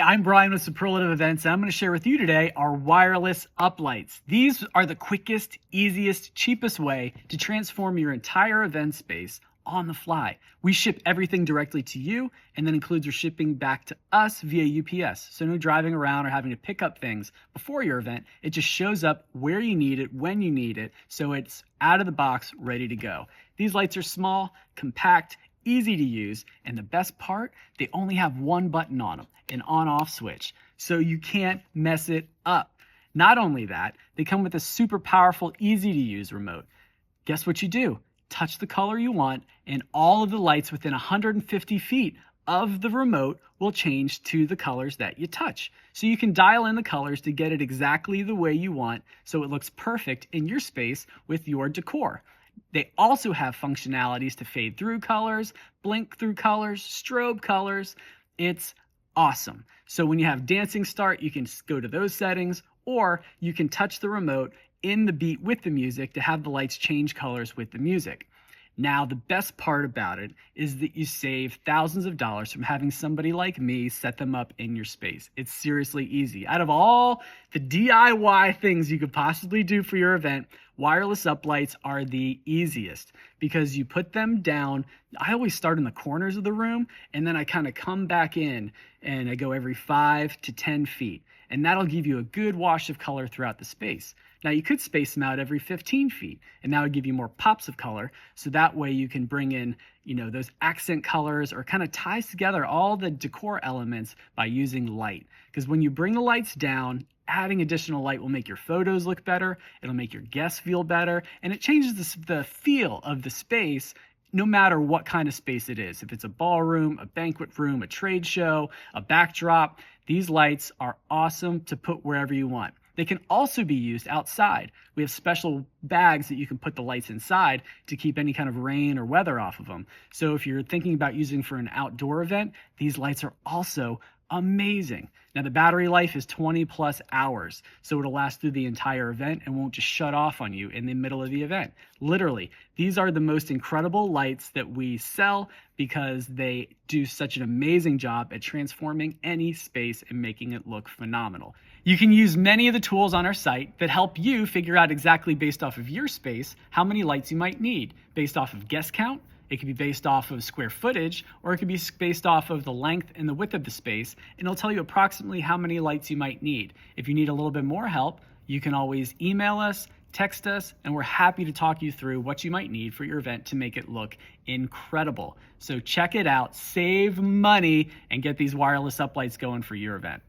I'm Brian with Superlative Events, and I'm going to share with you today our wireless uplights. These are the quickest, easiest, cheapest way to transform your entire event space on the fly. We ship everything directly to you, and that includes your shipping back to us via UPS. So no driving around or having to pick up things before your event. It just shows up where you need it, when you need it, so it's out of the box, ready to go. These lights are small, compact, easy to use, and the best part, they only have one button on them, an on-off switch, so you can't mess it up. Not only that, they come with a super powerful, easy to use remote. Guess what you do? Touch the color you want, and all of the lights within 150 feet of the remote will change to the colors that you touch. So you can dial in the colors to get it exactly the way you want, so it looks perfect in your space with your decor. They also have functionalities to fade through colors, blink through colors, strobe colors. It's awesome. So when you have dancing start, you can go to those settings, or you can touch the remote in the beat with the music to have the lights change colors with the music. Now, the best part about it is that you save thousands of dollars from having somebody like me set them up in your space. It's seriously easy. Out of all the DIY things you could possibly do for your event, wireless uplights are the easiest because you put them down. I always start in the corners of the room, and then I kind of come back in and I go every 5 to 10 feet. And that'll give you a good wash of color throughout the space. Now you could space them out every 15 feet, and that would give you more pops of color. So that way you can bring in, those accent colors, or kind of ties together all the decor elements by using light. Because when you bring the lights down, adding additional light will make your photos look better. It'll make your guests feel better, and it changes the feel of the space no matter what kind of space it is. If it's a ballroom, a banquet room, a trade show, a backdrop, these lights are awesome to put wherever you want. They can also be used outside. We have special bags that you can put the lights inside to keep any kind of rain or weather off of them. So if you're thinking about using for an outdoor event, these lights are also amazing. Now the battery life is 20 plus hours, so it'll last through the entire event and won't just shut off on you in the middle of the event. Literally, these are the most incredible lights that we sell because they do such an amazing job at transforming any space and making it look phenomenal. You can use many of the tools on our site that help you figure out exactly based off of your space how many lights you might need, based off of guest count. It could be based off of square footage, or it could be based off of the length and the width of the space, and it'll tell you approximately how many lights you might need. If you need a little bit more help, you can always email us, text us, and we're happy to talk you through what you might need for your event to make it look incredible. So check it out, save money, and get these wireless uplights going for your event.